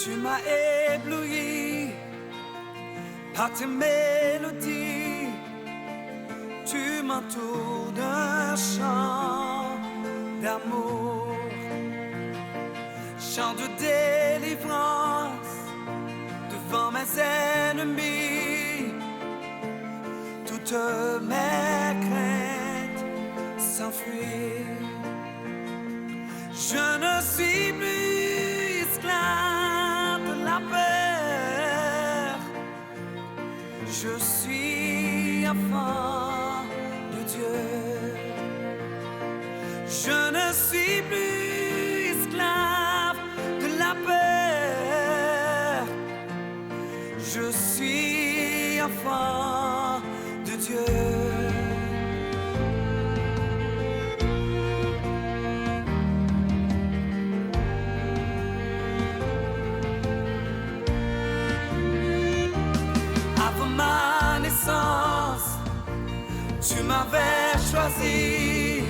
Tu m'as ébloui par tes mélodies. Tu m'entoures d'un chant d'amour, chant de délivrance devant mes ennemis. Toutes mes craintes s'enfuient. Je ne suis plus esclave de la peur. Je suis enfant de Dieu. Je ne suis plus esclave de la peur. Je suis enfant de Dieu. Ma naissance, tu m'avais choisi,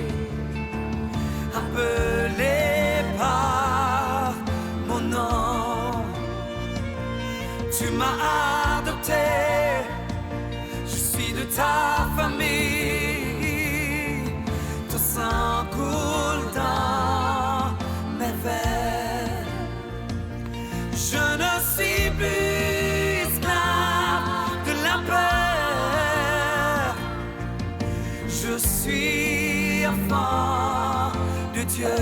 appelé par mon nom. Tu m'as adopté, je suis de ta famille. Ton sang coule dans mes veines. Je ne suis plus peur. Je suis enfant de Dieu.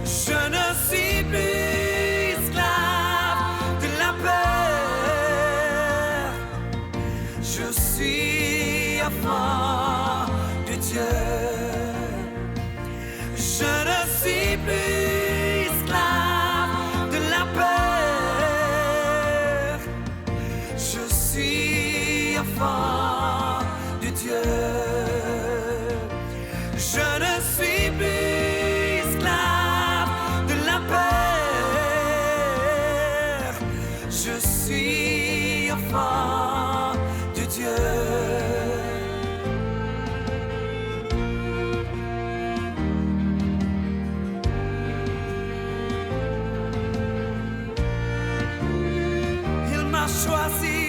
Je ne suis plus esclave de la peur. Je suis enfant de Dieu. Je ne suis plus esclave de la peur. Je suis enfant de Dieu. Je ne suis plus esclave de la peur. Je suis enfant de Dieu. Il m'a choisi.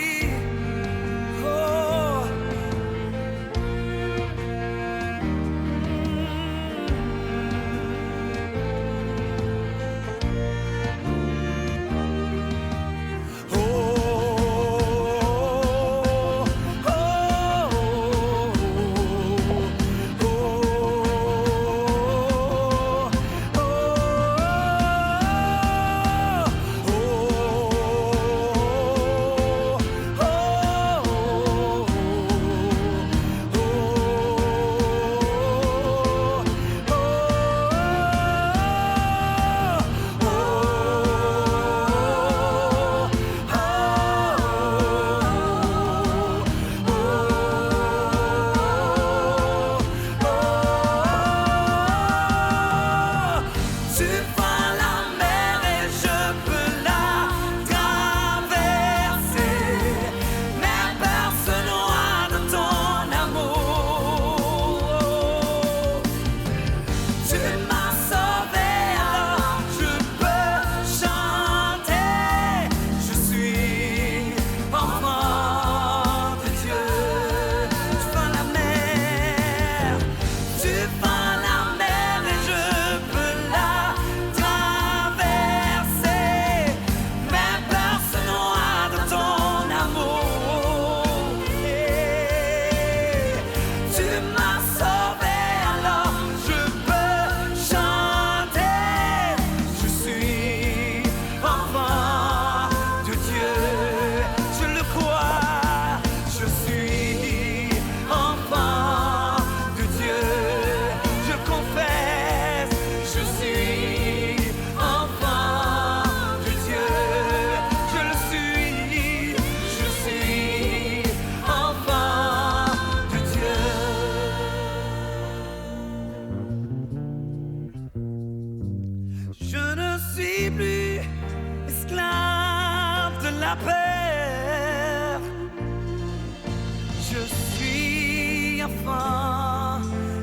Je suis enfant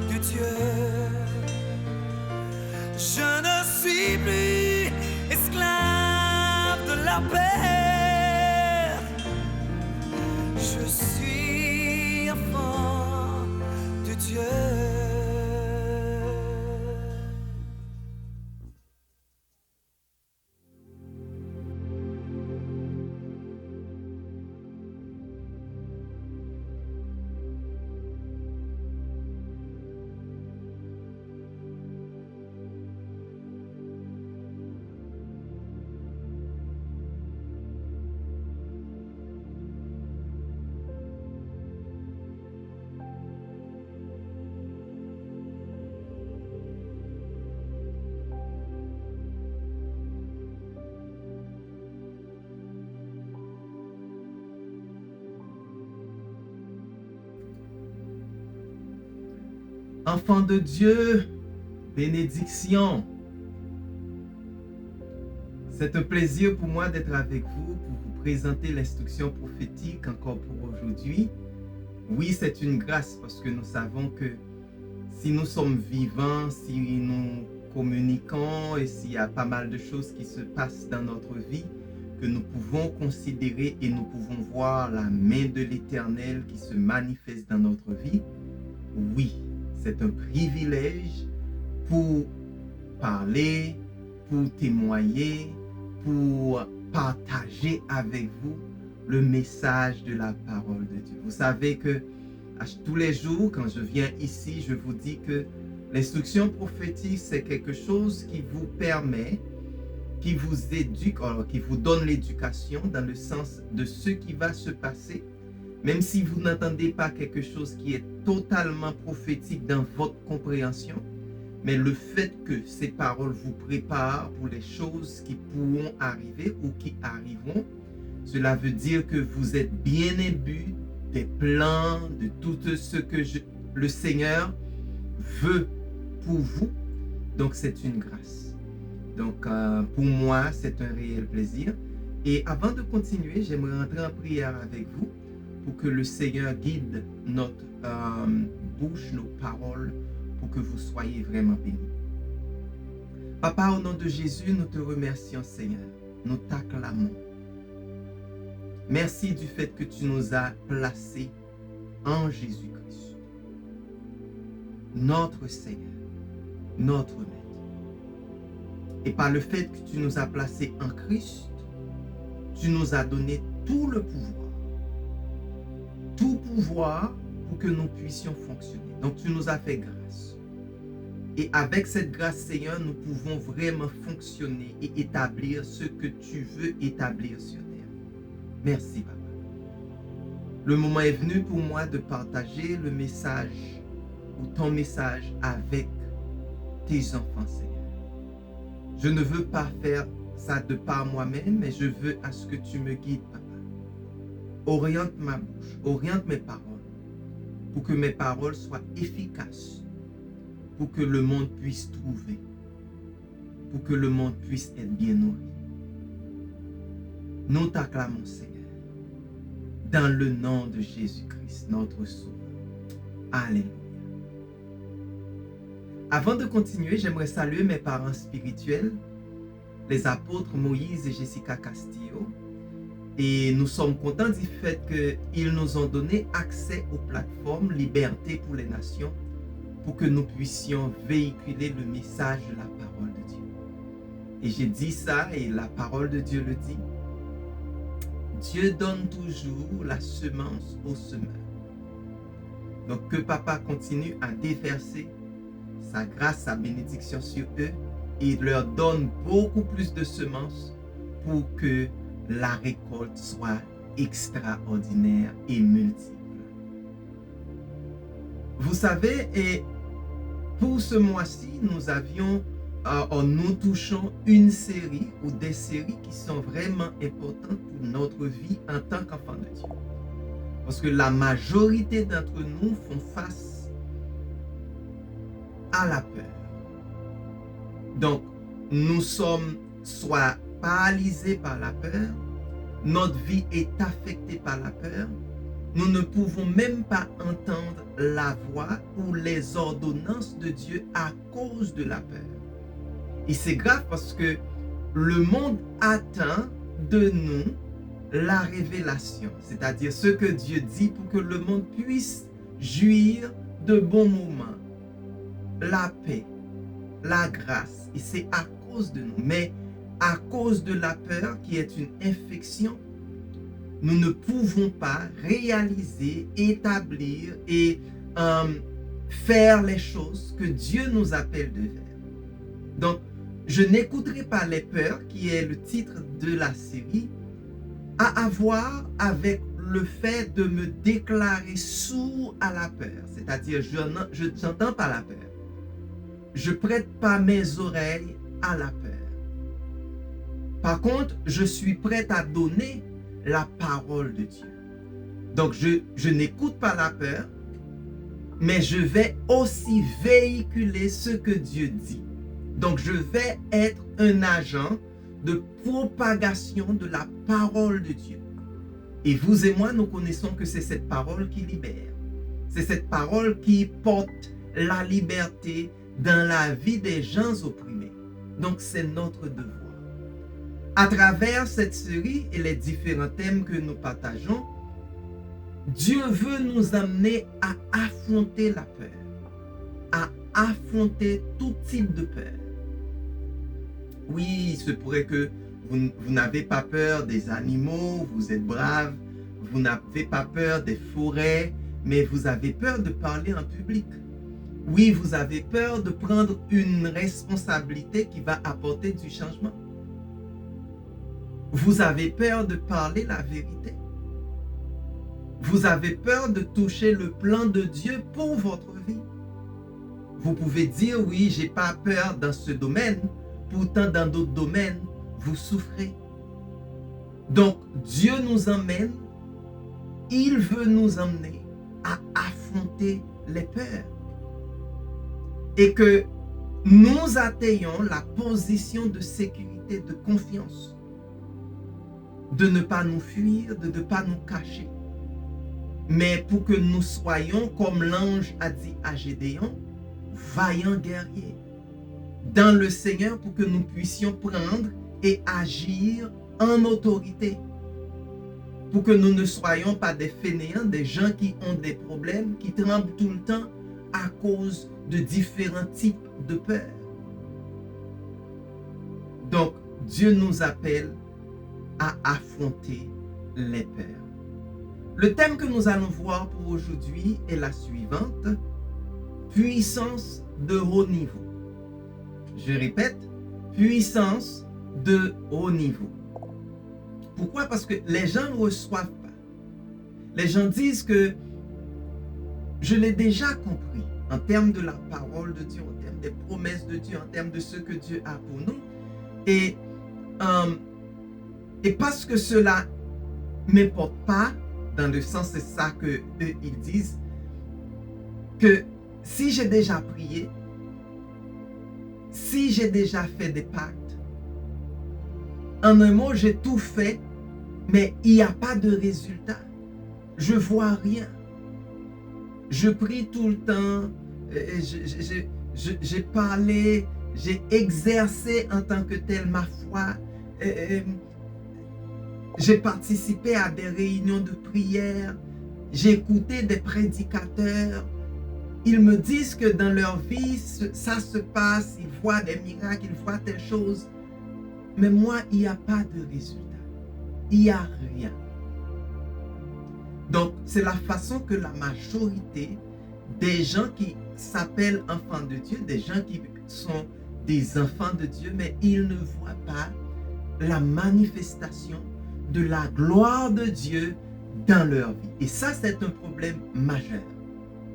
de Dieu. Je ne suis plus esclave la paix. Je suis enfant de Dieu. Enfants de Dieu, bénédiction. C'est un plaisir pour moi d'être avec vous pour vous présenter l'instruction prophétique encore pour aujourd'hui. Oui, c'est une grâce parce que nous savons que si nous sommes vivants, si nous communiquons et s'il y a pas mal de choses qui se passent dans notre vie, que nous pouvons considérer et nous pouvons voir la main de l'Éternel qui se manifeste dans notre vie, oui, c'est un privilège pour parler, pour témoigner, pour partager avec vous le message de la parole de Dieu. Vous savez que tous les jours, quand je viens ici, je vous dis que l'instruction prophétique, c'est quelque chose qui vous permet, qui vous éduque, alors qui vous donne l'éducation dans le sens de ce qui va se passer. Même si vous n'entendez pas quelque chose qui est totalement prophétique dans votre compréhension, mais le fait que ces paroles vous préparent pour les choses qui pourront arriver ou qui arriveront, cela veut dire que vous êtes bien imbu des plans, de tout ce que le Seigneur veut pour vous. Donc c'est une grâce. Donc pour moi, c'est un réel plaisir. Et avant de continuer, j'aimerais entrer en prière avec vous pour que le Seigneur guide notre bouche, nos paroles, pour que vous soyez vraiment bénis. Papa, au nom de Jésus, nous te remercions, Seigneur. Nous t'acclamons. Merci du fait que tu nous as placés en Jésus-Christ, notre Seigneur, notre Maître. Et par le fait que tu nous as placés en Christ, tu nous as donné tout le pouvoir. Tout pouvoir pour que nous puissions fonctionner. Donc tu nous as fait grâce. Et avec cette grâce, Seigneur, nous pouvons vraiment fonctionner et établir ce que tu veux établir sur terre. Merci, Papa. Le moment est venu pour moi de partager le message ou ton message avec tes enfants, Seigneur. Je ne veux pas faire ça de par moi-même, mais je veux à ce que tu me guides, Papa. Oriente ma bouche, oriente mes paroles, pour que mes paroles soient efficaces, pour que le monde puisse trouver, pour que le monde puisse être bien nourri. Nous t'acclamons, Seigneur, dans le nom de Jésus-Christ, notre Sauveur. Alléluia. Avant de continuer, j'aimerais saluer mes parents spirituels, les apôtres Moïse et Jessica Castillo. Et nous sommes contents du fait qu'ils nous ont donné accès aux plateformes Liberté pour les Nations pour que nous puissions véhiculer le message de la parole de Dieu. Et j'ai dit ça et la parole de Dieu le dit. Dieu donne toujours la semence au semeur. Donc que Papa continue à déverser sa grâce, sa bénédiction sur eux et leur donne beaucoup plus de semences pour que la récolte soit extraordinaire et multiple. Vous savez, et pour ce mois-ci, nous touchons une série ou des séries qui sont vraiment importantes pour notre vie en tant qu'enfants de Dieu. Parce que la majorité d'entre nous font face à la peur. Donc, nous sommes soit paralysés par la peur, notre vie est affectée par la peur, nous ne pouvons même pas entendre la voix ou les ordonnances de Dieu à cause de la peur. Et c'est grave parce que le monde attend de nous la révélation, c'est-à-dire ce que Dieu dit pour que le monde puisse jouir de bons moments, la paix, la grâce. Et c'est à cause de nous. Mais à cause de la peur qui est une infection, nous ne pouvons pas réaliser, établir et faire les choses que Dieu nous appelle de faire. Donc, je n'écouterai pas les peurs, qui est le titre de la série, à avoir avec le fait de me déclarer sourd à la peur. C'est-à-dire, je n'entends pas la peur. Je prête pas mes oreilles à la peur. Par contre, je suis prêt à donner la parole de Dieu. Donc, je n'écoute pas la peur, mais je vais aussi véhiculer ce que Dieu dit. Donc, je vais être un agent de propagation de la parole de Dieu. Et vous et moi, nous connaissons que c'est cette parole qui libère. C'est cette parole qui porte la liberté dans la vie des gens opprimés. Donc, c'est notre devoir. À travers cette série et les différents thèmes que nous partageons, Dieu veut nous amener à affronter la peur, à affronter tout type de peur. Oui, il se pourrait que vous n'avez pas peur des animaux, vous êtes brave, vous n'avez pas peur des forêts, mais vous avez peur de parler en public. Oui, vous avez peur de prendre une responsabilité qui va apporter du changement. Vous avez peur de parler la vérité. Vous avez peur de toucher le plan de Dieu pour votre vie. Vous pouvez dire, oui, j'ai pas peur dans ce domaine, pourtant dans d'autres domaines, vous souffrez. Donc, Dieu nous emmène, il veut nous emmener à affronter les peurs. Et que nous atteignons la position de sécurité, de confiance. De ne pas nous fuir, de ne pas nous cacher. Mais pour que nous soyons, comme l'ange a dit à Gédéon, vaillants guerriers dans le Seigneur, pour que nous puissions prendre et agir en autorité. Pour que nous ne soyons pas des fainéants, des gens qui ont des problèmes, qui tremblent tout le temps à cause de différents types de peurs. Donc, Dieu nous appelle à affronter les peurs. Le thème que nous allons voir pour aujourd'hui est la suivante: puissance de haut niveau. Je répète, puissance de haut niveau. Pourquoi? Parce que les gens ne reçoivent pas. Les gens disent que je l'ai déjà compris en termes de la parole de Dieu, en termes des promesses de Dieu, en termes de ce que Dieu a pour nous. Et parce que cela ne m'importe pas, dans le sens, c'est ça que eux, ils disent, que si j'ai déjà prié, si j'ai déjà fait des pactes, en un mot, j'ai tout fait, mais il n'y a pas de résultat. Je ne vois rien. Je prie tout le temps, j'ai parlé, j'ai exercé en tant que tel ma foi, j'ai participé à des réunions de prière, j'ai écouté des prédicateurs. Ils me disent que dans leur vie, ça se passe, ils voient des miracles, ils voient des choses. Mais moi, il n'y a pas de résultat. Il n'y a rien. Donc, c'est la façon que la majorité des gens qui s'appellent enfants de Dieu, des gens qui sont des enfants de Dieu, mais ils ne voient pas la manifestation de la gloire de Dieu dans leur vie. Et ça, c'est un problème majeur.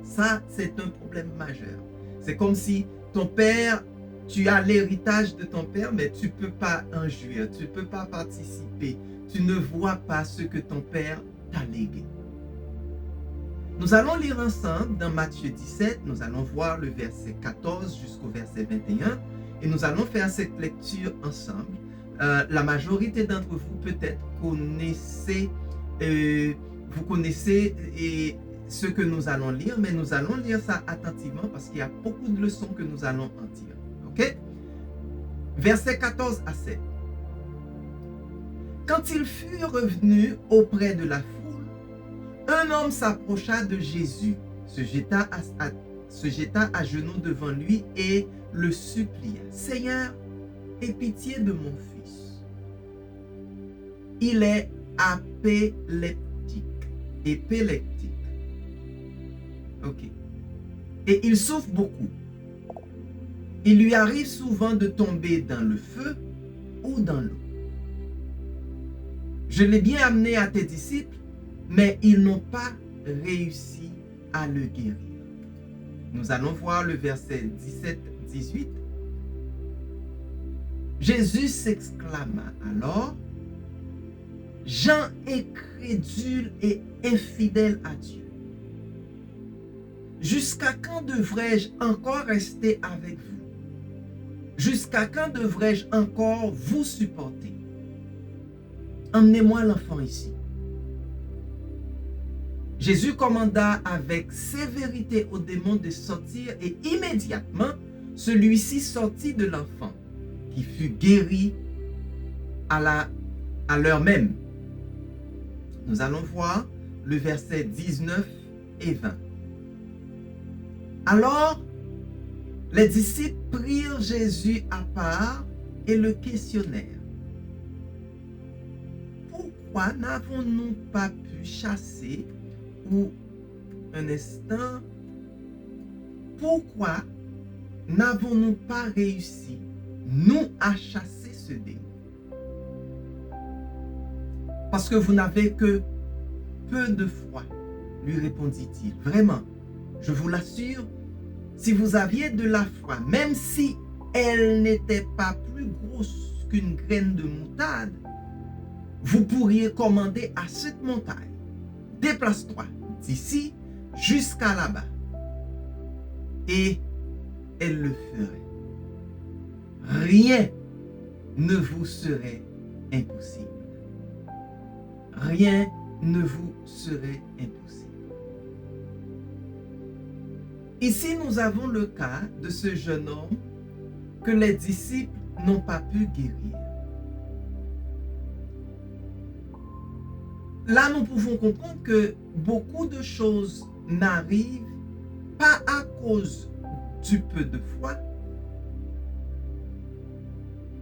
Ça, c'est un problème majeur. C'est comme si ton père, tu as l'héritage de ton père, mais tu ne peux pas en jouir, tu ne peux pas participer. Tu ne vois pas ce que ton père t'a légué. Nous allons lire ensemble dans Matthieu 17, nous allons voir le verset 14 jusqu'au verset 21 et nous allons faire cette lecture ensemble. La majorité d'entre vous peut-être connaissez, vous connaissez ce que nous allons lire, mais nous allons lire ça attentivement parce qu'il y a beaucoup de leçons que nous allons en tirer. Ok? Verset 14 à 7. Quand il fut revenu auprès de la foule, un homme s'approcha de Jésus, se jeta à genoux devant lui et le supplia. « Seigneur, aie pitié de mon fils. Il est épileptique. Ok. Et il souffre beaucoup. Il lui arrive souvent de tomber dans le feu ou dans l'eau. Je l'ai bien amené à tes disciples, mais ils n'ont pas réussi à le guérir. » Nous allons voir le verset 17-18. Jésus s'exclama alors, « Gens incrédules et infidèles à Dieu, jusqu'à quand devrais-je encore rester avec vous? Jusqu'à quand devrais-je encore vous supporter? Emmenez-moi l'enfant ici. » Jésus commanda avec sévérité au démon de sortir et immédiatement, celui-ci sortit de l'enfant, qui fut guéri à l'heure même. Nous allons voir le verset 19 et 20. Alors, les disciples prirent Jésus à part et le questionnèrent. « Pourquoi n'avons-nous pas pu chasser » ou un instant, pourquoi n'avons-nous pas réussi, nous, à chasser ce démon? Parce que vous n'avez que peu de foi, lui répondit-il. Vraiment, je vous l'assure, si vous aviez de la foi, même si elle n'était pas plus grosse qu'une graine de moutarde, vous pourriez commander à cette montagne, déplace-toi d'ici jusqu'à là-bas. Et elle le ferait. Rien ne vous serait impossible. Rien ne vous serait impossible. Ici, nous avons le cas de ce jeune homme que les disciples n'ont pas pu guérir. Là, nous pouvons comprendre que beaucoup de choses n'arrivent pas à cause du peu de foi,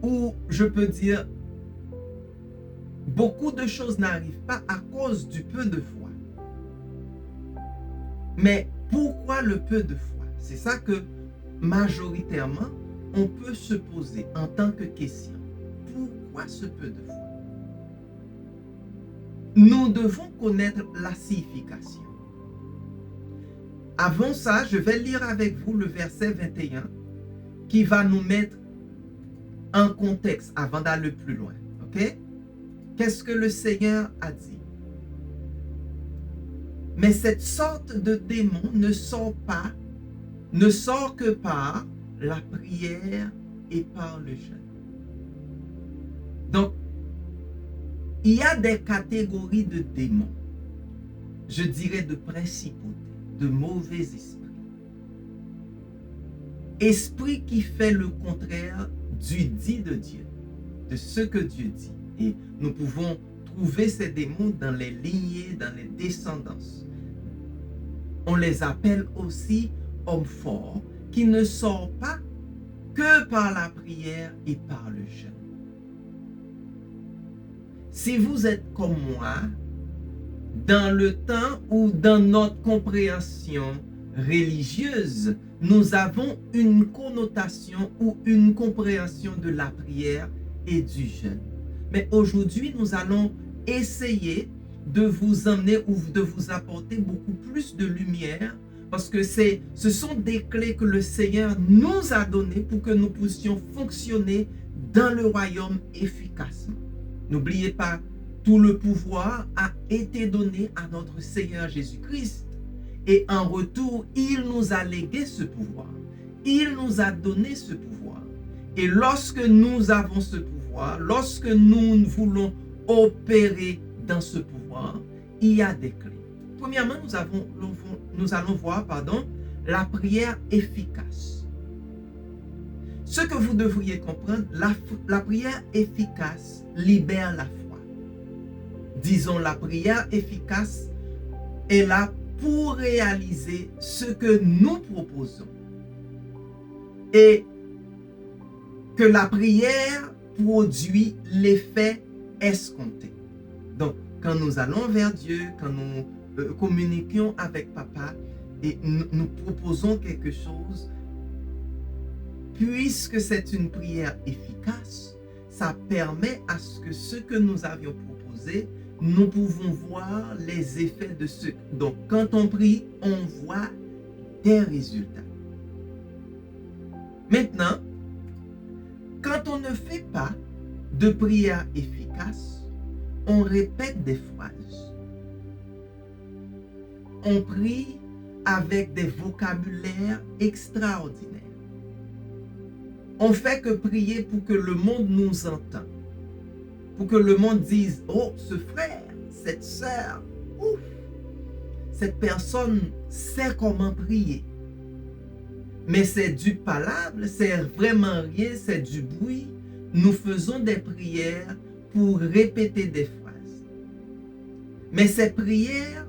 ou je peux dire, beaucoup de choses n'arrivent pas à cause du peu de foi. Mais pourquoi le peu de foi? C'est ça que majoritairement on peut se poser en tant que question. Pourquoi ce peu de foi? Nous devons connaître la signification. Avant ça, je vais lire avec vous le verset 21 qui va nous mettre en contexte avant d'aller plus loin. Ok? Qu'est-ce que le Seigneur a dit? Mais cette sorte de démon ne sort que par la prière et par le jeûne. Donc, il y a des catégories de démons, je dirais de principautés, de mauvais esprits. Esprit qui fait le contraire du dit de Dieu, de ce que Dieu dit. Et nous pouvons trouver ces démons dans les lignées, dans les descendances. On les appelle aussi hommes forts, qui ne sortent pas que par la prière et par le jeûne. Si vous êtes comme moi, dans le temps où dans notre compréhension religieuse, nous avons une connotation ou une compréhension de la prière et du jeûne. Mais aujourd'hui, nous allons essayer de vous emmener ou de vous apporter beaucoup plus de lumière parce que ce sont des clés que le Seigneur nous a données pour que nous puissions fonctionner dans le royaume efficacement. N'oubliez pas, tout le pouvoir a été donné à notre Seigneur Jésus-Christ. Et en retour, il nous a légué ce pouvoir. Il nous a donné ce pouvoir. Et lorsque nous avons ce pouvoir, lorsque nous voulons opérer dans ce pouvoir, il y a des clés. Premièrement, nous allons voir la prière efficace. Ce que vous devriez comprendre, la prière efficace libère la foi. Disons, la prière efficace est là pour réaliser ce que nous proposons. Et que la prière produit l'effet escompté. Donc, quand nous allons vers Dieu, quand nous communiquons avec Papa et nous proposons quelque chose, puisque c'est une prière efficace, ça permet à ce que nous avions proposé, nous pouvons voir les effets de ce. Donc, quand on prie, on voit des résultats. Maintenant, quand on ne fait pas de prière efficace, on répète des phrases. On prie avec des vocabulaires extraordinaires. On fait que prier pour que le monde nous entende. Pour que le monde dise, oh, ce frère, cette sœur, ouf, cette personne sait comment prier. Mais c'est du palable, c'est vraiment rien, c'est du bruit. Nous faisons des prières pour répéter des phrases. Mais ces prières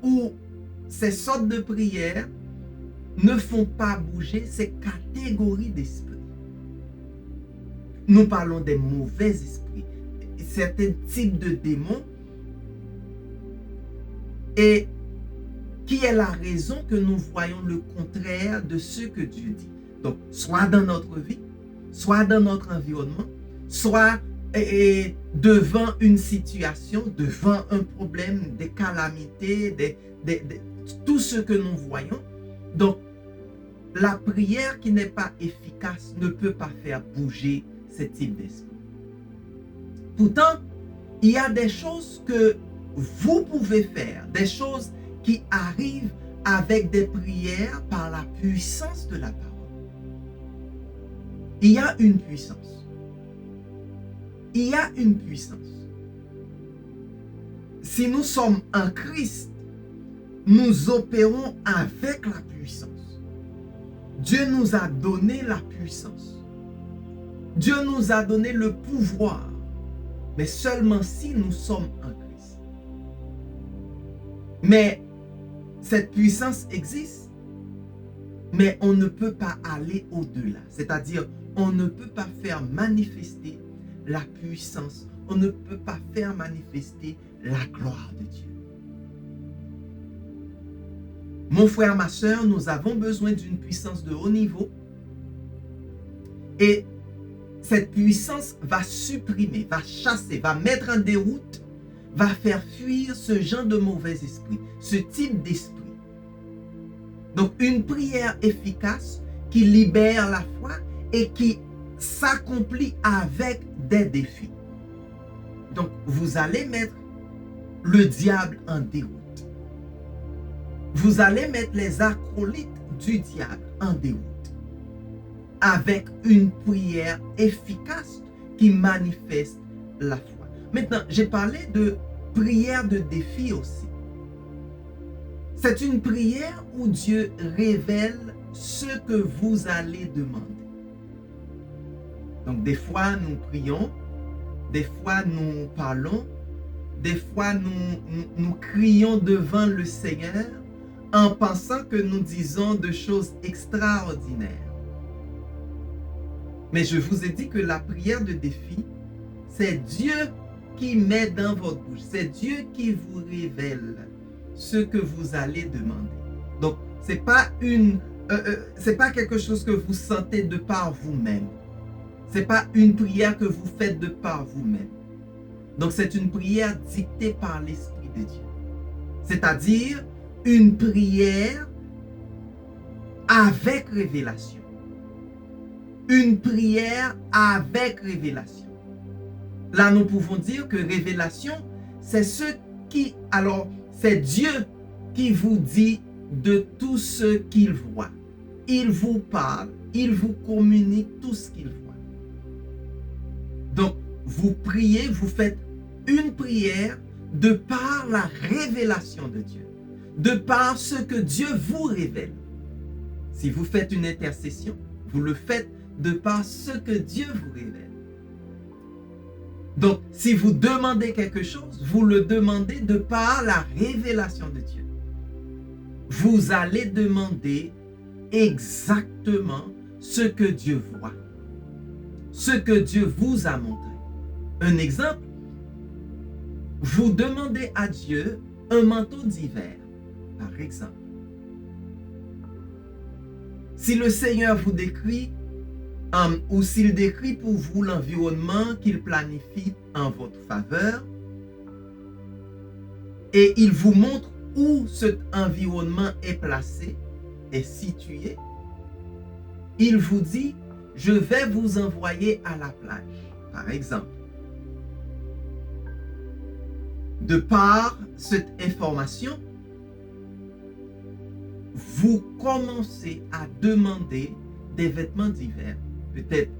ou ces sortes de prières ne font pas bouger ces catégories d'esprits. Nous parlons des mauvais esprits, certains types de démons, et qui est la raison que nous voyons le contraire de ce que Dieu dit. Donc, soit dans notre vie, soit dans notre environnement, soit devant une situation, devant un problème, des calamités, tout ce que nous voyons. Donc, la prière qui n'est pas efficace ne peut pas faire bouger ce type d'esprit. Pourtant, il y a des choses que vous pouvez faire, des choses qui arrivent avec des prières par la puissance de la parole. Il y a une puissance. Il y a une puissance. Si nous sommes en Christ, nous opérons avec la puissance. Dieu nous a donné la puissance. Dieu nous a donné le pouvoir, mais seulement si nous sommes en Christ. Mais cette puissance existe, mais on ne peut pas aller au-delà. C'est-à-dire, on ne peut pas faire manifester la puissance, on ne peut pas faire manifester la gloire de Dieu. Mon frère, ma soeur, nous avons besoin d'une puissance de haut niveau. Et cette puissance va supprimer, va chasser, va mettre en déroute, va faire fuir ce genre de mauvais esprit, ce type d'esprit. Donc, une prière efficace qui libère la foi et qui s'accomplit avec des défis. Donc, vous allez mettre le diable en déroute. Vous allez mettre les acolytes du diable en déroute avec une prière efficace qui manifeste la foi. Maintenant, j'ai parlé de prière de défi aussi. C'est une prière où Dieu révèle ce que vous allez demander. Donc, des fois, nous prions, des fois, nous parlons, des fois, nous crions devant le Seigneur en pensant que nous disons de choses extraordinaires. Mais je vous ai dit que la prière de défi, c'est Dieu qui met dans votre bouche. C'est Dieu qui vous révèle ce que vous allez demander. Donc, c'est pas quelque chose que vous sentez de par vous-même. C'est pas une prière que vous faites de par vous-même. Donc, c'est une prière dictée par l'Esprit de Dieu. C'est-à-dire une prière avec révélation. Une prière avec révélation. Là, nous pouvons dire que révélation, c'est c'est Dieu qui vous dit de tout ce qu'il voit. Il vous parle, il vous communique tout ce qu'il voit. Donc, vous priez, vous faites une prière de par la révélation de Dieu, de par ce que Dieu vous révèle. Si vous faites une intercession, vous le faites de par ce que Dieu vous révèle. Donc, si vous demandez quelque chose, vous le demandez de par la révélation de Dieu. Vous allez demander exactement ce que Dieu voit, ce que Dieu vous a montré. Un exemple, vous demandez à Dieu un manteau d'hiver, par exemple. Si le Seigneur vous décrit, ou s'il décrit pour vous l'environnement qu'il planifie en votre faveur, et il vous montre où cet environnement est placé, est situé, il vous dit, je vais vous envoyer à la plage, par exemple. De par cette information, vous commencez à demander des vêtements d'hiver, peut-être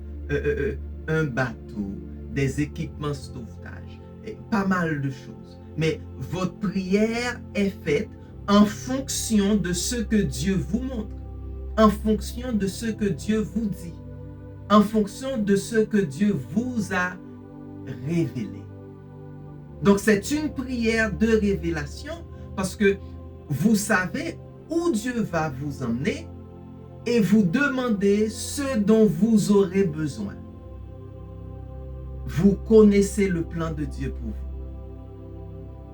un bateau, des équipements sauvetage, et pas mal de choses. Mais votre prière est faite en fonction de ce que Dieu vous montre, en fonction de ce que Dieu vous dit, en fonction de ce que Dieu vous a révélé. Donc c'est une prière de révélation parce que vous savez où Dieu va vous emmener et vous demandez ce dont vous aurez besoin. Vous connaissez le plan de Dieu pour vous.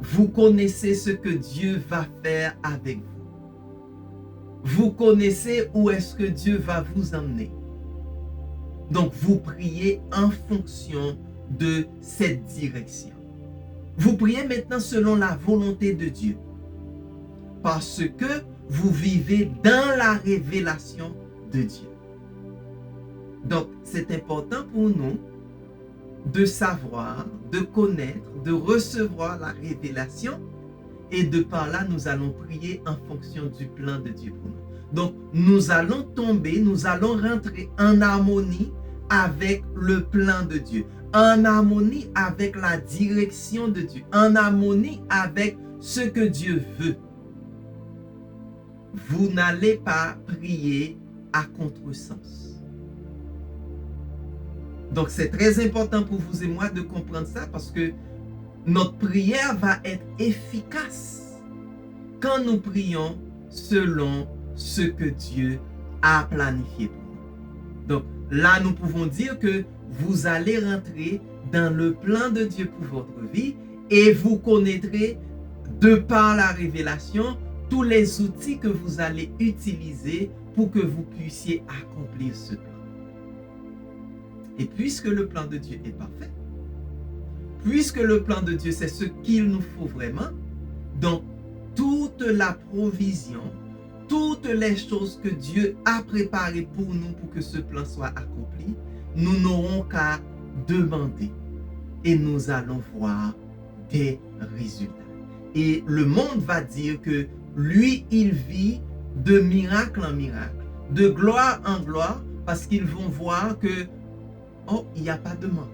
Vous connaissez ce que Dieu va faire avec vous. Vous connaissez où est-ce que Dieu va vous emmener. Donc vous priez en fonction de cette direction. Vous priez maintenant selon la volonté de Dieu. Parce que vous vivez dans la révélation de Dieu. Donc, c'est important pour nous de savoir, de connaître, de recevoir la révélation et de par là, nous allons prier en fonction du plan de Dieu pour nous. Donc, nous allons tomber, nous allons rentrer en harmonie avec le plan de Dieu, en harmonie avec la direction de Dieu, en harmonie avec ce que Dieu veut. Vous n'allez pas prier à contresens. Donc, c'est très important pour vous et moi de comprendre ça parce que notre prière va être efficace quand nous prions selon ce que Dieu a planifié pour nous. Donc, là, nous pouvons dire que vous allez rentrer dans le plan de Dieu pour votre vie et vous connaîtrez de par la révélation tous les outils que vous allez utiliser pour que vous puissiez accomplir ce plan. Et puisque le plan de Dieu est parfait, puisque le plan de Dieu c'est ce qu'il nous faut vraiment, donc toute la provision, toutes les choses que Dieu a préparées pour nous pour que ce plan soit accompli, nous n'aurons qu'à demander et nous allons voir des résultats. Et le monde va dire que lui, il vit de miracle en miracle, de gloire en gloire, parce qu'ils vont voir que, oh, il n'y a pas de manque.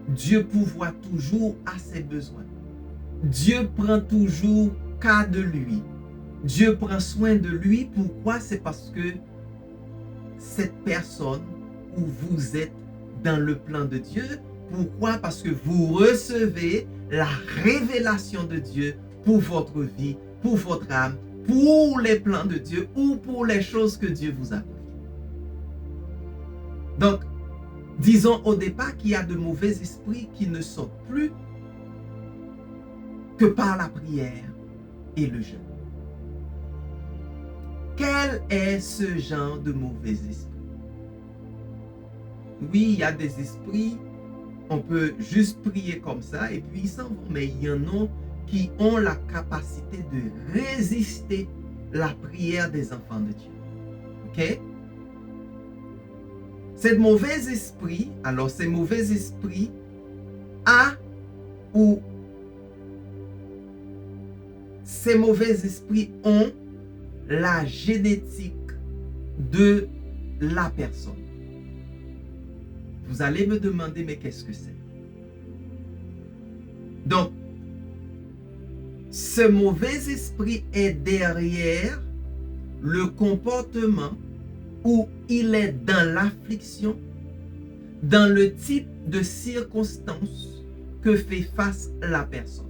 Dieu pourvoit toujours à ses besoins. Dieu prend toujours cas de lui. Dieu prend soin de lui. Pourquoi? C'est parce que cette personne où vous êtes dans le plan de Dieu, pourquoi? Parce que vous recevez la révélation de Dieu pour votre vie, pour votre âme, pour les plans de Dieu ou pour les choses que Dieu vous a confiées. Donc, disons au départ qu'il y a de mauvais esprits qui ne sortent plus que par la prière et le jeûne. Quel est ce genre de mauvais esprits? Oui, il y a des esprits, on peut juste prier comme ça et puis ils s'en vont, mais il y en a qui ont la capacité de résister la prière des enfants de Dieu. Ok? Ces mauvais esprits, alors ces mauvais esprits ces mauvais esprits ont la génétique de la personne. Vous allez me demander, mais qu'est-ce que c'est? Donc, ce mauvais esprit est derrière le comportement où il est dans l'affliction, dans le type de circonstances que fait face la personne.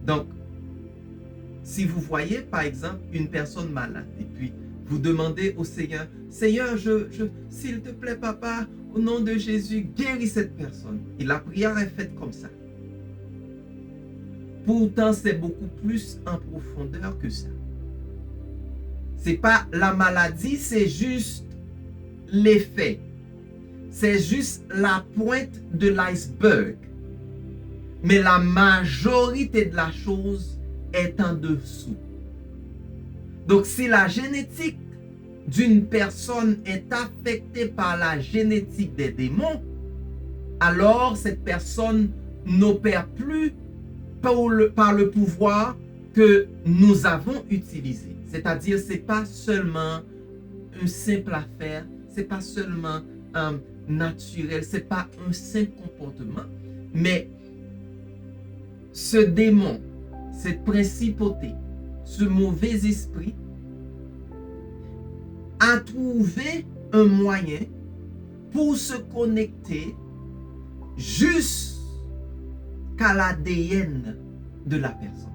Donc, si vous voyez par exemple une personne malade et puis vous demandez au Seigneur, Seigneur, s'il te plaît papa, au nom de Jésus, guéris cette personne. Et la prière est faite comme ça. Pourtant, c'est beaucoup plus en profondeur que ça. C'est pas la maladie, c'est juste l'effet. C'est juste la pointe de l'iceberg. Mais la majorité de la chose est en dessous. Donc, si la génétique d'une personne est affectée par la génétique des démons, alors cette personne n'opère plus par le pouvoir que nous avons utilisé. C'est-à-dire, ce n'est pas seulement une simple affaire, ce n'est pas seulement naturel, ce n'est pas un simple comportement, mais ce démon, cette principauté, ce mauvais esprit a trouvé un moyen pour se connecter jusqu'à l'ADN de la personne.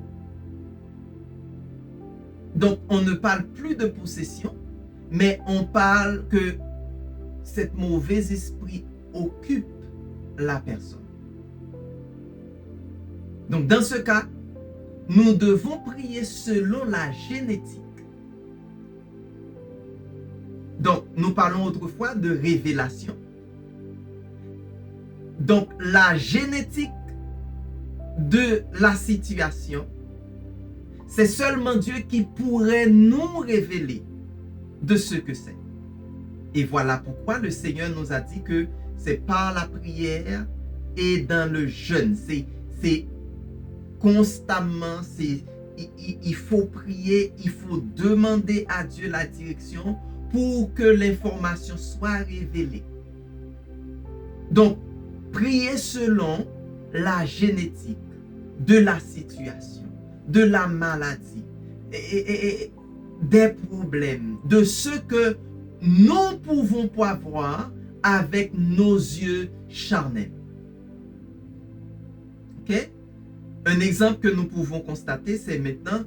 Donc, on ne parle plus de possession, mais on parle que cet mauvais esprit occupe la personne. Donc, dans ce cas, nous devons prier selon la génétique. Donc, nous parlons autrefois de révélation. Donc, la génétique de la situation, c'est seulement Dieu qui pourrait nous révéler de ce que c'est. Et voilà pourquoi le Seigneur nous a dit que c'est par la prière et dans le jeûne. C'est constamment, il faut prier, il faut demander à Dieu la direction pour que l'information soit révélée. Donc, prier selon la génétique de la situation, de la maladie, et des problèmes, de ce que nous pouvons pas voir avec nos yeux charnels. Ok? Un exemple que nous pouvons constater, c'est maintenant,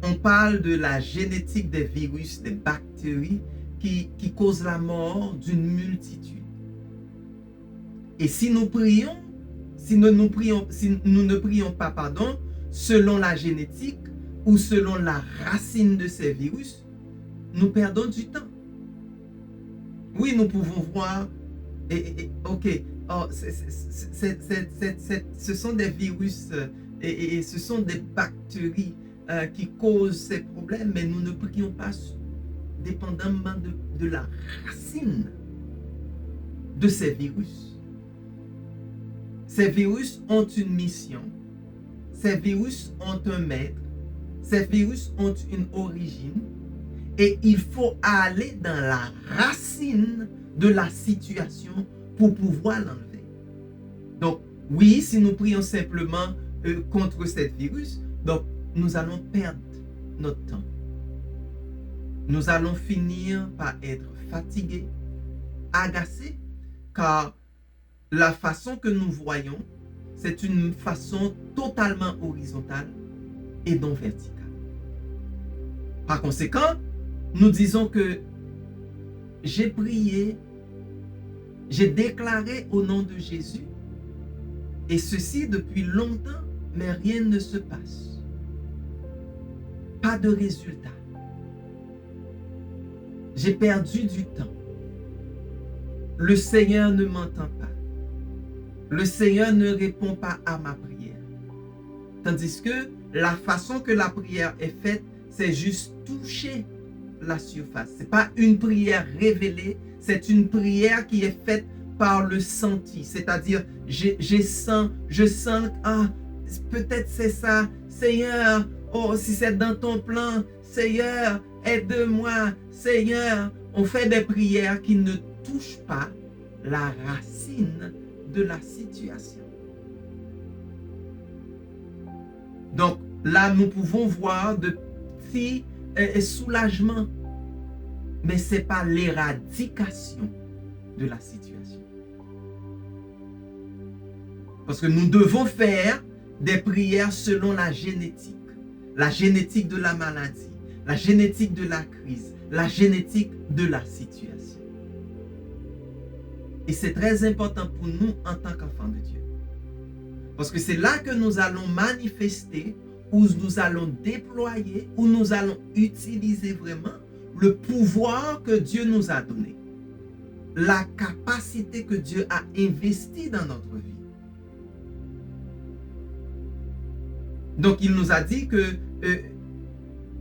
on parle de la génétique des virus, des bactéries qui causent la mort d'une multitude. Et si nous prions, si nous ne prions pas, selon la génétique ou selon la racine de ces virus, nous perdons du temps. Oui, nous pouvons voir, ok, oh, ce sont des virus et ce sont des bactéries qui causent ces problèmes, mais nous ne prions pas dépendamment de la racine de ces virus. Ces virus ont une mission, ces virus ont un maître, ces virus ont une origine, et il faut aller dans la racine de la situation pour pouvoir l'enlever. Donc, oui, si nous prions simplement contre ce virus, donc nous allons perdre notre temps. Nous allons finir par être fatigués, agacés, car la façon que nous voyons, c'est une façon totalement horizontale et non verticale. Par conséquent, nous disons que j'ai prié, j'ai déclaré au nom de Jésus, et ceci depuis longtemps, mais rien ne se passe. Pas de résultat. J'ai perdu du temps. Le Seigneur ne m'entend pas. Le Seigneur ne répond pas à ma prière. Tandis que la façon que la prière est faite, c'est juste toucher la surface. Ce n'est pas une prière révélée, c'est une prière qui est faite par le senti. C'est-à-dire, je sens, peut-être c'est ça. Seigneur, oh, si c'est dans ton plan, Seigneur, aide-moi. Seigneur, on fait des prières qui ne touchent pas la racine de la situation. Donc là, nous pouvons voir de petits soulagements mais ce n'est pas l'éradication de la situation. Parce que nous devons faire des prières selon la génétique de la maladie, la génétique de la crise, la génétique de la situation. Et c'est très important pour nous en tant qu'enfants de Dieu. Parce que c'est là que nous allons manifester, où nous allons déployer, où nous allons utiliser vraiment le pouvoir que Dieu nous a donné. La capacité que Dieu a investie dans notre vie. Donc, il nous a dit que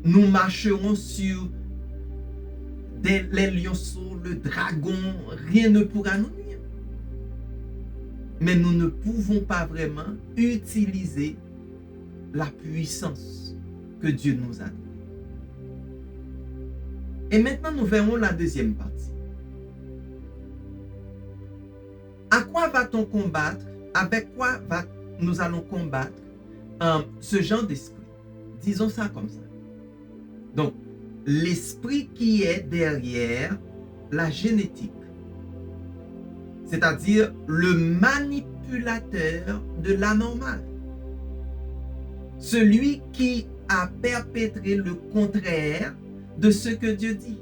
nous marcherons sur les lionceaux, le dragon, rien ne pourra nous nuire. Mais nous ne pouvons pas vraiment utiliser la puissance que Dieu nous a donnée. Et maintenant, nous verrons la deuxième partie. À quoi va-t-on combattre? Avec quoi nous allons combattre ce genre d'esprit? Disons ça comme ça. Donc, l'esprit qui est derrière la génétique, c'est-à-dire le manipulateur de l'anormal, celui qui a perpétré le contraire de ce que Dieu dit,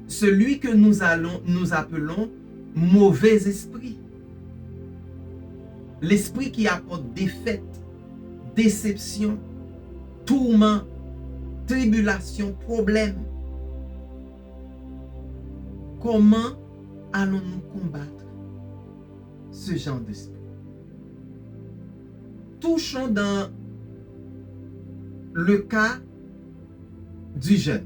celui que nous appelons mauvais esprit, l'esprit qui apporte défaite, déception, tourment, tribulation, problème. Comment allons-nous combattre ce genre d'esprit? Touchons dans le cas du jeûne.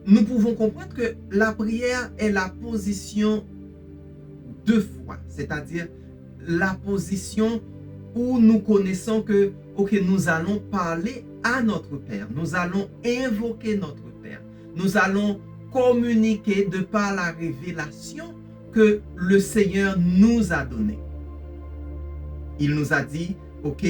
Nous pouvons comprendre que la prière est la position de foi, c'est-à-dire la position où nous connaissons que, ok, nous allons parler à notre Père, nous allons invoquer notre Père, nous allons communiquer de par la révélation que le Seigneur nous a donnée. Il nous a dit, ok,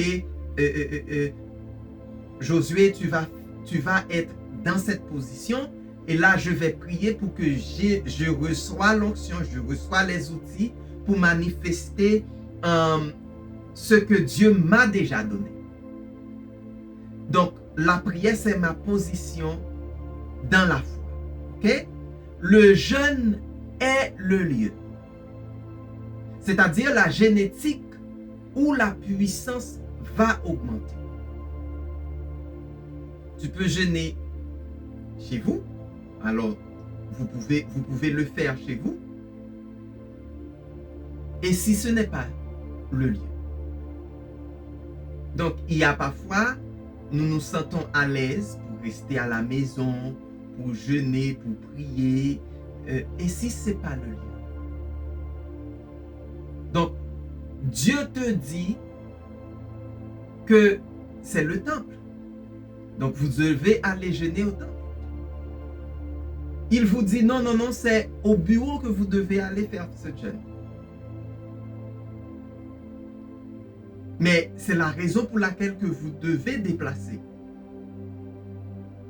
Josué, tu vas être dans cette position, et là je vais prier pour que je reçois l'onction, je reçois les outils pour manifester ce que Dieu m'a déjà donné. Donc, la prière, c'est ma position dans la foi. Okay? Le jeûne est le lieu. C'est-à-dire la génétique où la puissance va augmenter. Tu peux jeûner chez vous. Alors, vous pouvez le faire chez vous. Et si ce n'est pas le lieu. Donc, il y a parfois, nous nous sentons à l'aise pour rester à la maison, pour jeûner, pour prier. Et si ce n'est pas le lieu. Donc, Dieu te dit que c'est le temple. Donc, vous devez aller jeûner au temple. Il vous dit non, c'est au bureau que vous devez aller faire ce jeûne. Mais c'est la raison pour laquelle que vous devez déplacer.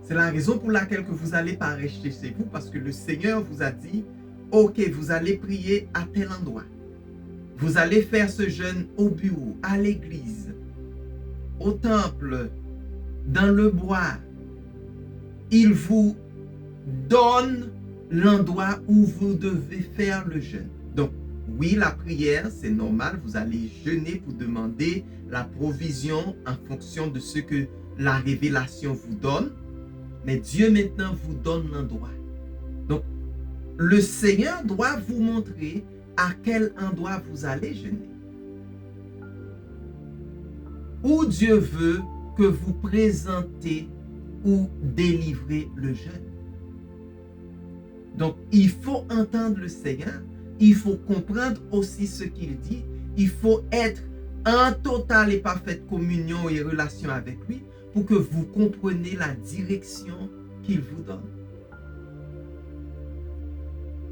C'est la raison pour laquelle que vous n'allez pas rester chez vous, parce que le Seigneur vous a dit, ok, vous allez prier à tel endroit. Vous allez faire ce jeûne au bureau, à l'église, au temple, dans le bois. Il vous donne l'endroit où vous devez faire le jeûne. Donc, oui, la prière, c'est normal. Vous allez jeûner pour demander la provision en fonction de ce que la révélation vous donne. Mais Dieu maintenant vous donne l'endroit. Donc, le Seigneur doit vous montrer à quel endroit vous allez jeûner. Où Dieu veut que vous présentez ou délivrez le jeûne. Donc, il faut entendre le Seigneur. Il faut comprendre aussi ce qu'il dit. Il faut être en totale et parfaite communion et relation avec lui pour que vous compreniez la direction qu'il vous donne.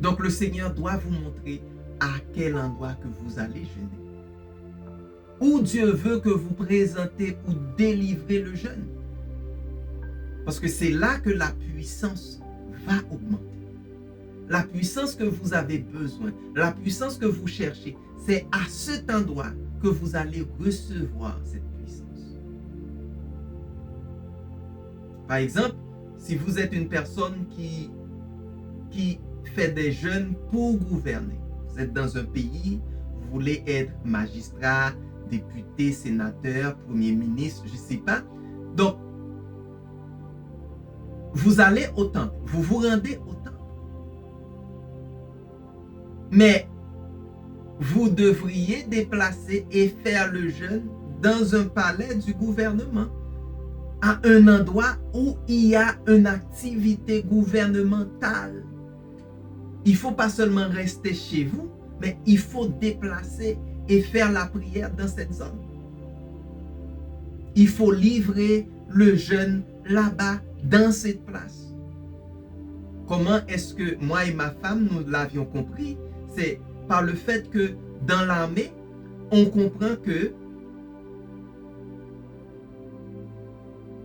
Donc, le Seigneur doit vous montrer à quel endroit que vous allez jeûner. Où Dieu veut que vous présentez ou délivrez le jeûne. Parce que c'est là que la puissance va augmenter. La puissance que vous avez besoin, la puissance que vous cherchez, c'est à cet endroit que vous allez recevoir cette puissance. Par exemple, si vous êtes une personne qui fait des jeûnes pour gouverner, vous êtes dans un pays, vous voulez être magistrat, député, sénateur, premier ministre, je ne sais pas. Donc, vous allez au temple, vous vous rendez au temple. Mais vous devriez déplacer et faire le jeûne dans un palais du gouvernement, à un endroit où il y a une activité gouvernementale. Il ne faut pas seulement rester chez vous, mais il faut déplacer et faire la prière dans cette zone. Il faut livrer le jeûne là-bas, dans cette place. Comment est-ce que moi et ma femme, nous l'avions compris? C'est par le fait que dans l'armée, on comprend que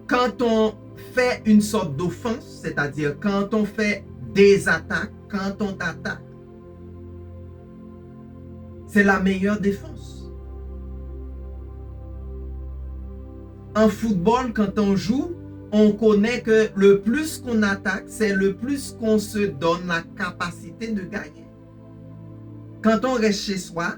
quand on fait une sorte d'offense, c'est-à-dire quand on fait des attaques, quand on t'attaque, c'est la meilleure défense. En football, quand on joue, on connaît que le plus qu'on attaque, c'est le plus qu'on se donne la capacité de gagner. Quand on reste chez soi,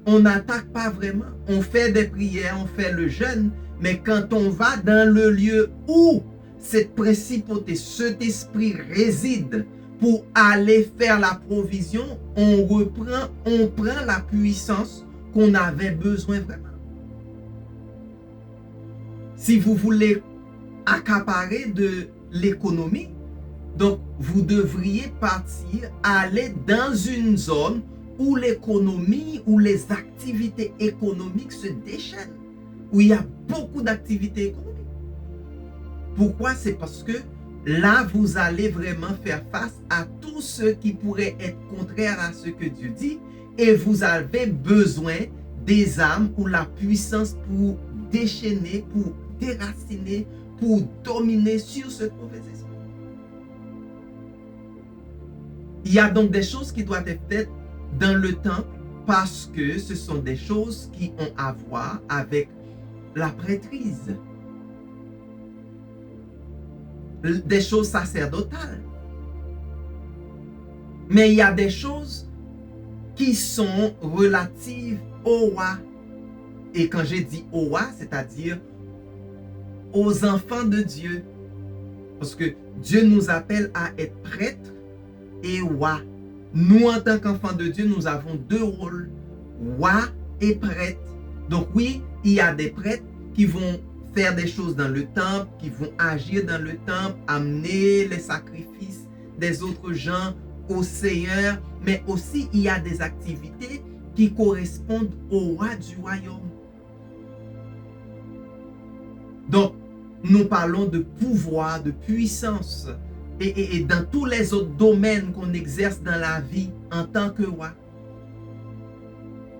on n'attaque pas vraiment. On fait des prières, on fait le jeûne, mais quand on va dans le lieu où cette principauté, cet esprit réside pour aller faire la provision, on prend la puissance qu'on avait besoin vraiment. Si vous voulez accaparer de l'économie, donc vous devriez partir, aller dans une zone où l'économie, où les activités économiques se déchaînent, où il y a beaucoup d'activités économiques. Pourquoi? C'est parce que là, vous allez vraiment faire face à tout ce qui pourrait être contraire à ce que Dieu dit, et vous avez besoin des armes ou la puissance pour déchaîner, pour déraciner, pour dominer sur ce mauvais esprit. Il y a donc des choses qui doivent être faites dans le temple parce que ce sont des choses qui ont à voir avec la prêtrise, des choses sacerdotales. Mais il y a des choses qui sont relatives au roi. Et quand j'ai dit au roi, c'est-à-dire aux enfants de Dieu. Parce que Dieu nous appelle à être prêtres et rois. Nous, en tant qu'enfants de Dieu, nous avons deux rôles, roi et prêtre. Donc oui, il y a des prêtres qui vont faire des choses dans le temple, qui vont agir dans le temple, amener les sacrifices des autres gens au Seigneur, mais aussi il y a des activités qui correspondent au roi du royaume. Donc, nous parlons de pouvoir, de puissance, et dans tous les autres domaines qu'on exerce dans la vie en tant que roi.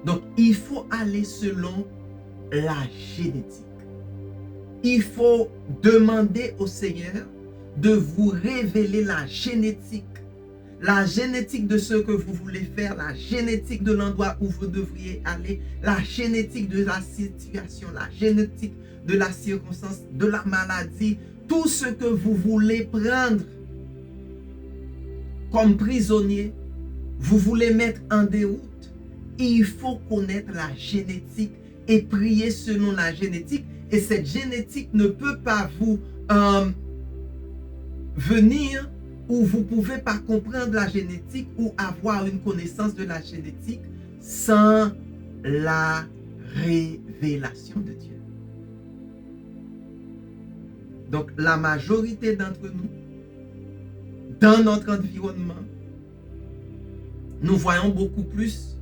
Donc, il faut aller selon la génétique. Il faut demander au Seigneur de vous révéler la génétique de ce que vous voulez faire, la génétique de l'endroit où vous devriez aller, la génétique de la situation, la génétique de la circonstance, de la maladie, tout ce que vous voulez prendre comme prisonnier, vous voulez mettre en déroute. Il faut connaître la génétique et prier selon la génétique. Et cette génétique ne peut pas vous venir, ou vous ne pouvez pas comprendre la génétique ou avoir une connaissance de la génétique sans la révélation de Dieu. Donc, la majorité d'entre nous, dans notre environnement, nous voyons beaucoup plus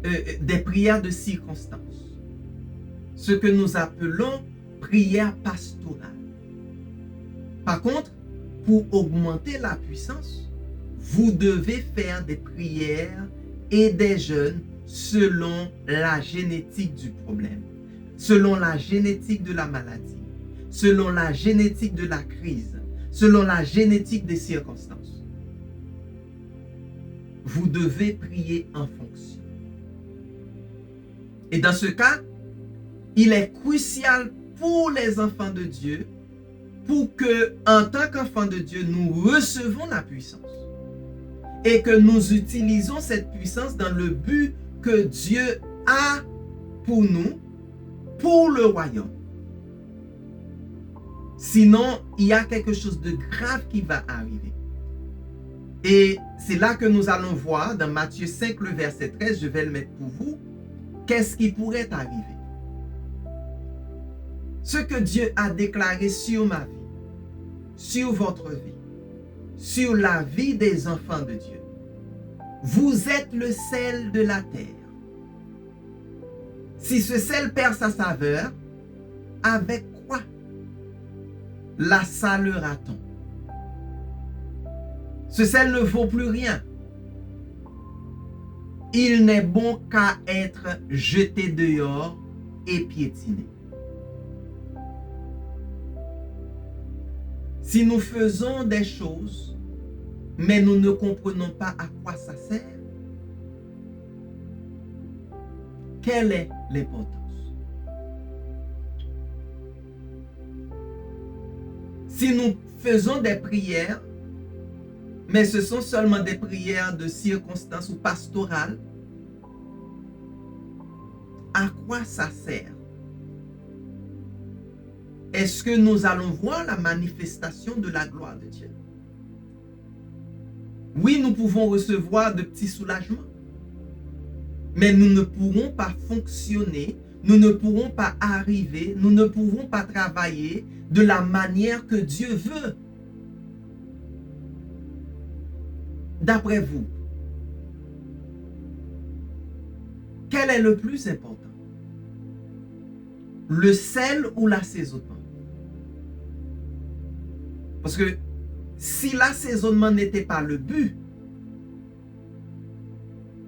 des prières de circonstance. Ce que nous appelons prière pastorale. Par contre, pour augmenter la puissance, vous devez faire des prières et des jeûnes selon la génétique du problème, selon la génétique de la maladie, selon la génétique de la crise, selon la génétique des circonstances. Vous devez prier en fonction. Et dans ce cas, il est crucial pour les enfants de Dieu, pour que, en tant qu'enfants de Dieu, nous recevons la puissance et que nous utilisons cette puissance dans le but que Dieu a pour nous, pour le royaume. Sinon, il y a quelque chose de grave qui va arriver. Et c'est là que nous allons voir dans Matthieu 5, le verset 13, je vais le mettre pour vous, qu'est-ce qui pourrait arriver. Ce que Dieu a déclaré sur ma vie, sur votre vie, sur la vie des enfants de Dieu. Vous êtes le sel de la terre. Si ce sel perd sa saveur, avec quoi la salera-t-on? Ce sel ne vaut plus rien. Il n'est bon qu'à être jeté dehors et piétiné. Si nous faisons des choses, mais nous ne comprenons pas à quoi ça sert, quelle est l'importance? Si nous faisons des prières, mais ce sont seulement des prières de circonstances ou pastorales, à quoi ça sert? Est-ce que nous allons voir la manifestation de la gloire de Dieu? Oui, nous pouvons recevoir de petits soulagements, mais nous ne pourrons pas fonctionner, nous ne pourrons pas arriver, nous ne pourrons pas travailler de la manière que Dieu veut. D'après vous, quel est le plus important? Le sel ou l'assaisonnement? Parce que si l'assaisonnement n'était pas le but,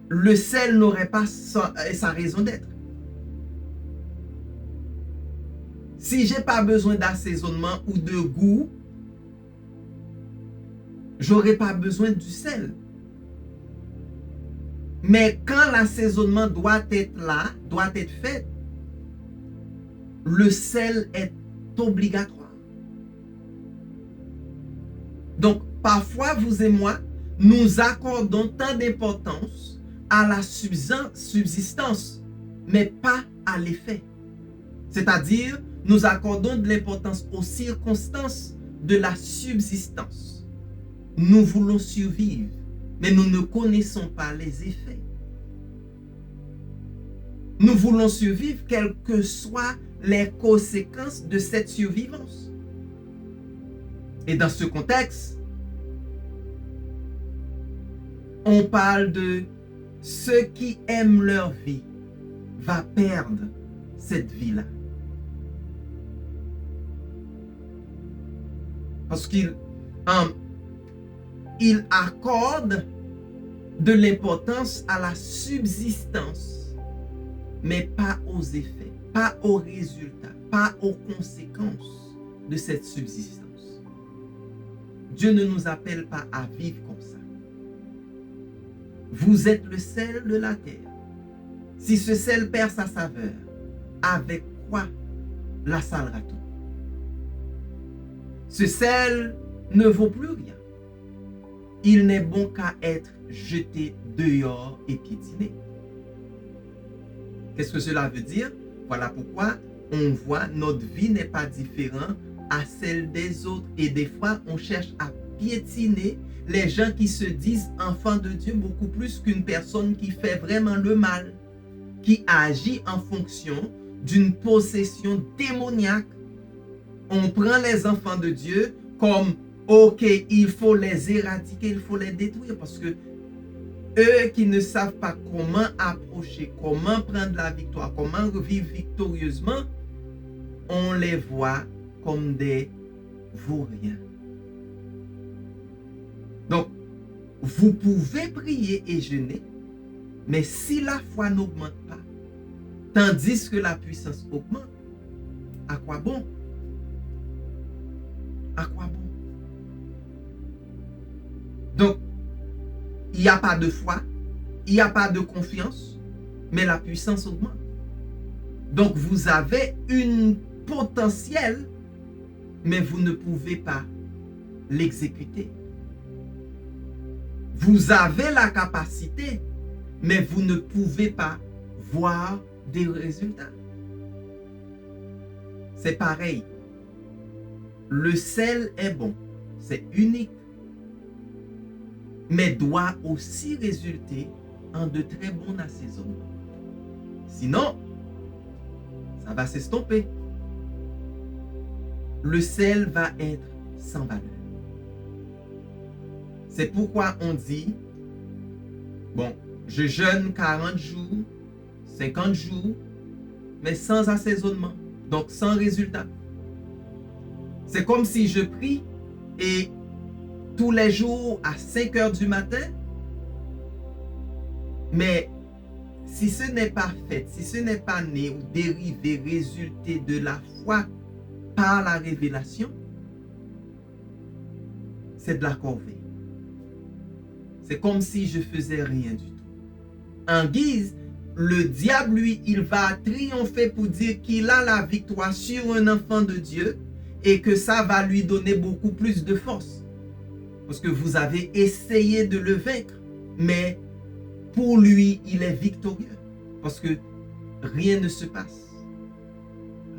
le sel n'aurait pas sa raison d'être. Si je n'ai pas besoin d'assaisonnement ou de goût, j'aurais pas besoin du sel. Mais quand l'assaisonnement doit être là, doit être fait, le sel est obligatoire. Donc, parfois, vous et moi, nous accordons tant d'importance à la subsistance, mais pas à l'effet. C'est-à-dire, nous accordons de l'importance aux circonstances de la subsistance. Nous voulons survivre, mais nous ne connaissons pas les effets. Nous voulons survivre, quelles que soient les conséquences de cette survivance. Et dans ce contexte, on parle de ceux qui aiment leur vie va perdre cette vie-là. Parce qu'il accorde de l'importance à la subsistance, mais pas aux effets, pas aux résultats, pas aux conséquences de cette subsistance. Dieu ne nous appelle pas à vivre comme ça. Vous êtes le sel de la terre. Si ce sel perd sa saveur, avec quoi la salera-t-on? Ce sel ne vaut plus rien. Il n'est bon qu'à être jeté dehors et piétiné. Qu'est-ce que cela veut dire? Voilà pourquoi on voit notre vie n'est pas différente à celle des autres. Et des fois, on cherche à piétiner les gens qui se disent enfants de Dieu beaucoup plus qu'une personne qui fait vraiment le mal, qui agit en fonction d'une possession démoniaque. On prend les enfants de Dieu comme, ok, il faut les éradiquer, il faut les détruire, parce que eux qui ne savent pas comment approcher, comment prendre la victoire, comment vivre victorieusement, on les voit comme des vauriens. Donc, vous pouvez prier et jeûner, mais si la foi n'augmente pas, tandis que la puissance augmente, à quoi bon? À quoi bon? Donc, il n'y a pas de foi, il n'y a pas de confiance, mais la puissance augmente. Donc, vous avez une potentiel, mais vous ne pouvez pas l'exécuter. Vous avez la capacité, mais vous ne pouvez pas voir des résultats. C'est pareil. Le sel est bon, c'est unique, mais doit aussi résulter en de très bons assaisonnements. Sinon, ça va s'estomper. Le sel va être sans valeur. C'est pourquoi on dit, bon, je jeûne 40 jours, 50 jours, mais sans assaisonnement, donc sans résultat. C'est comme si je prie et tous les jours à 5 heures du matin, mais si ce n'est pas fait, si ce n'est pas né ou dérivé, résulté de la foi par la révélation, c'est de la corvée. C'est comme si je faisais rien du tout. En guise, le diable, lui, il va triompher pour dire qu'il a la victoire sur un enfant de Dieu et que ça va lui donner beaucoup plus de force. Parce que vous avez essayé de le vaincre, mais pour lui, il est victorieux. Parce que rien ne se passe.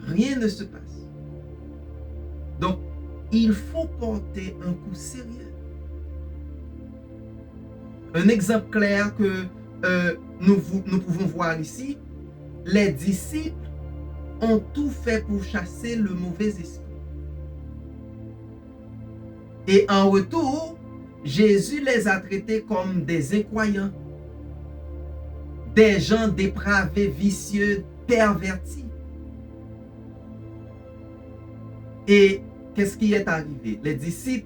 Rien ne se passe. Donc, il faut porter un coup sérieux. Un exemple clair que nous pouvons voir ici, les disciples ont tout fait pour chasser le mauvais esprit. Et en retour, Jésus les a traités comme des incroyants, des gens dépravés, vicieux, pervertis. Et qu'est-ce qui est arrivé? Les disciples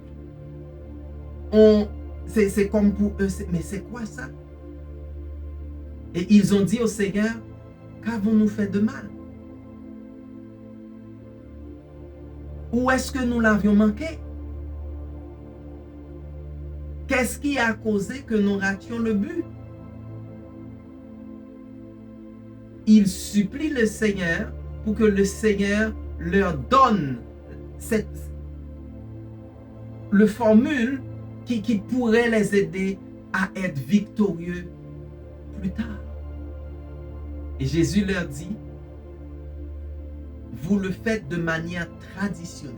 c'est comme pour eux, mais c'est quoi ça? Et ils ont dit au Seigneur, qu'avons-nous fait de mal? Où est-ce que nous l'avions manqué? Qu'est-ce qui a causé que nous rations le but? Ils supplient le Seigneur pour que le Seigneur leur donne le formule qui pourrait les aider à être victorieux plus tard. Et Jésus leur dit, vous le faites de manière traditionnelle.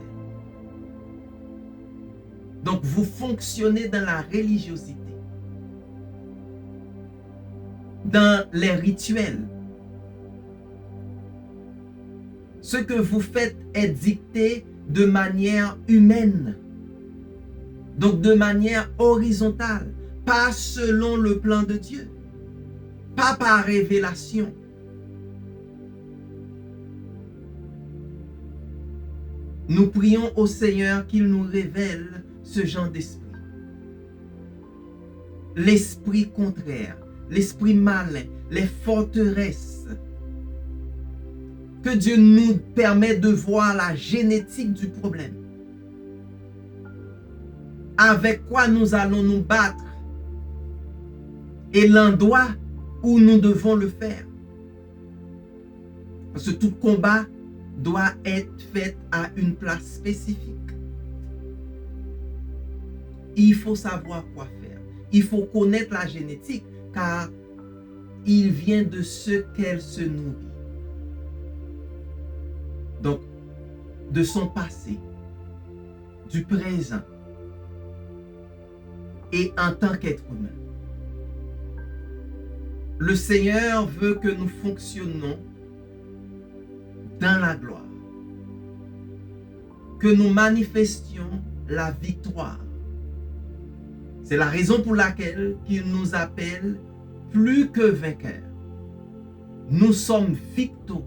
Donc vous fonctionnez dans la religiosité, dans les rituels. Ce que vous faites est dicté de manière humaine. Donc de manière horizontale, pas selon le plan de Dieu, pas par révélation. Nous prions au Seigneur qu'il nous révèle ce genre d'esprit. L'esprit contraire, l'esprit malin, les forteresses. Que Dieu nous permet de voir la génétique du problème. Avec quoi nous allons nous battre et l'endroit où nous devons le faire. Parce que tout combat doit être fait à une place spécifique. Il faut savoir quoi faire. Il faut connaître la génétique car il vient de ce qu'elle se nourrit. Donc, de son passé, du présent, et en tant qu'être humain. Le Seigneur veut que nous fonctionnons dans la gloire, que nous manifestions la victoire. C'est la raison pour laquelle il nous appelle plus que vainqueurs. Nous sommes victorieux.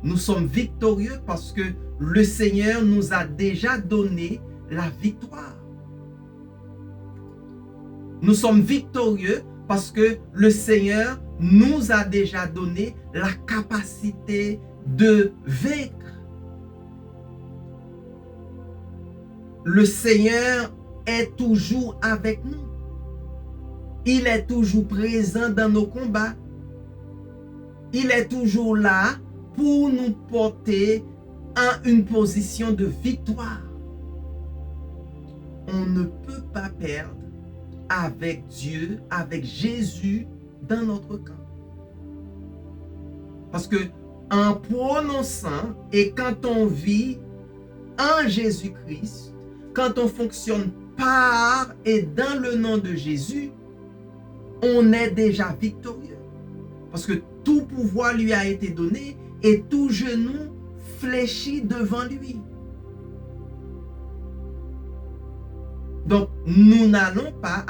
Nous sommes victorieux parce que le Seigneur nous a déjà donné la victoire. Nous sommes victorieux parce que le Seigneur nous a déjà donné la capacité de vaincre. le Seigneur est toujours avec nous. Il est toujours présent dans nos combats. Il est toujours là pour nous porter en une position de victoire. On ne peut pas perdre avec Dieu, avec Jésus dans notre camp. Parce que en prononçant et quand on vit en Jésus-Christ, quand on fonctionne par et dans le nom de Jésus, on est déjà victorieux. Parce que tout pouvoir lui a été donné et tout genou fléchit devant lui. Donc, nous n'allons pas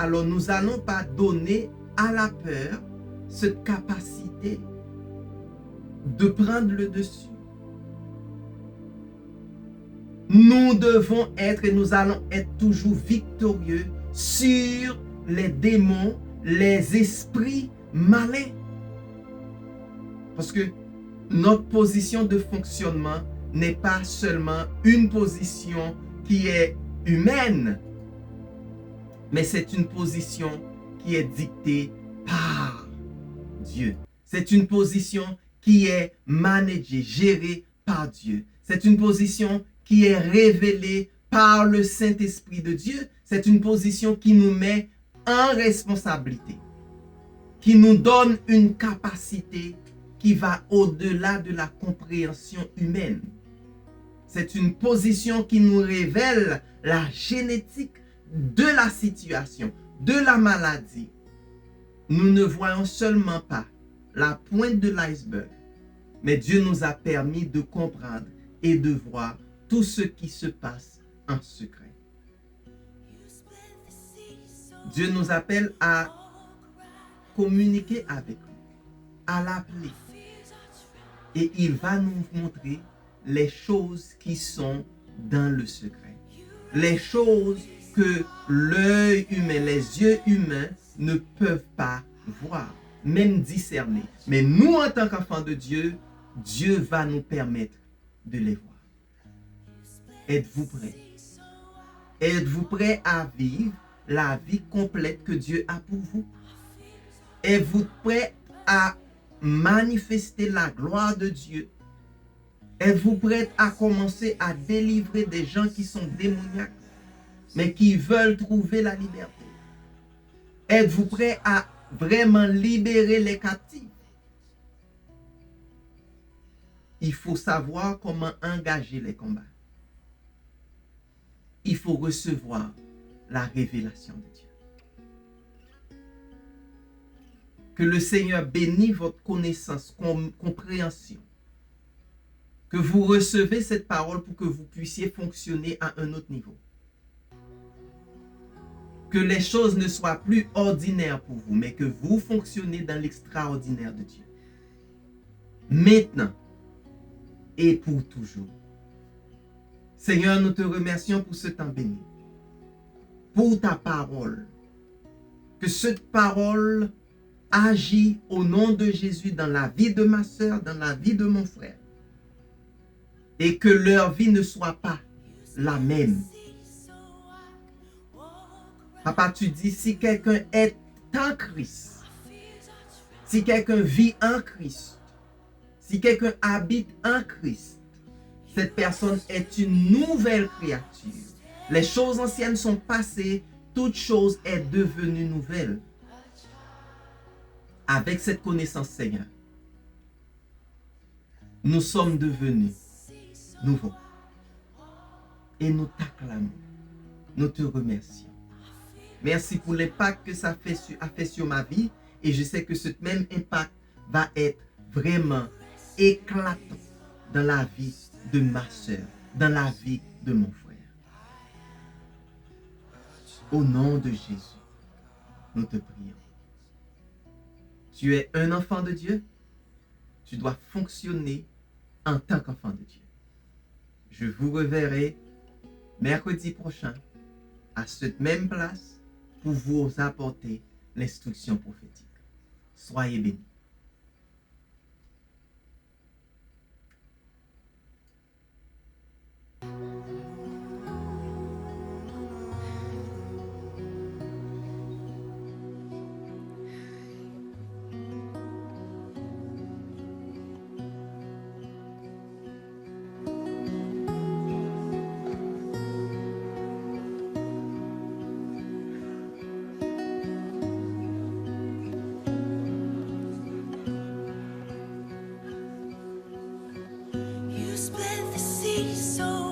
donner à la peur cette capacité de prendre le dessus. Nous devons être et nous allons être toujours victorieux sur les démons, les esprits malins. Parce que notre position de fonctionnement n'est pas seulement une position qui est humaine, mais c'est une position qui est dictée par Dieu. C'est une position qui est managée, gérée par Dieu. C'est une position qui est révélée par le Saint-Esprit de Dieu. C'est une position qui nous met en responsabilité, qui nous donne une capacité qui va au-delà de la compréhension humaine. C'est une position qui nous révèle la génétique de la situation, de la maladie. Nous ne voyons seulement pas la pointe de l'iceberg, mais Dieu nous a permis de comprendre et de voir tout ce qui se passe en secret. Dieu nous appelle à communiquer avec lui, à l'appeler. Et il va nous montrer les choses qui sont dans le secret. Les choses que l'œil humain, les yeux humains ne peuvent pas voir, même discerner. Mais nous, en tant qu'enfants de Dieu, Dieu va nous permettre de les voir. Êtes-vous prêts? Êtes-vous prêts à vivre la vie complète que Dieu a pour vous? Êtes-vous prêts à manifester la gloire de Dieu? Êtes-vous prêts à commencer à délivrer des gens qui sont démoniaques, mais qui veulent trouver la liberté? Êtes-vous prêts à vraiment libérer les captifs? Il faut savoir comment engager les combats. Il faut recevoir la révélation de Dieu. Que le Seigneur bénisse votre connaissance, compréhension. Que vous recevez cette parole pour que vous puissiez fonctionner à un autre niveau. Que les choses ne soient plus ordinaires pour vous, mais que vous fonctionnez dans l'extraordinaire de Dieu. Maintenant et pour toujours. Seigneur, nous te remercions pour ce temps béni. Pour ta parole. Que cette parole agit au nom de Jésus dans la vie de ma soeur, dans la vie de mon frère. Et que leur vie ne soit pas la même. Papa, tu dis, si quelqu'un est en Christ, si quelqu'un vit en Christ, si quelqu'un habite en Christ, cette personne est une nouvelle créature. Les choses anciennes sont passées, toute chose est devenue nouvelle. Avec cette connaissance, Seigneur, nous sommes devenus nouveaux. Et nous t'acclamons, nous te remercions. Merci pour l'impact que ça a fait sur ma vie. Et je sais que ce même impact va être vraiment éclatant dans la vie de ma soeur, dans la vie de mon frère. Au nom de Jésus, nous te prions. Tu es un enfant de Dieu. Tu dois fonctionner en tant qu'enfant de Dieu. Je vous reverrai mercredi prochain à cette même place pour vous apporter l'instruction prophétique. Soyez bénis. split the sea so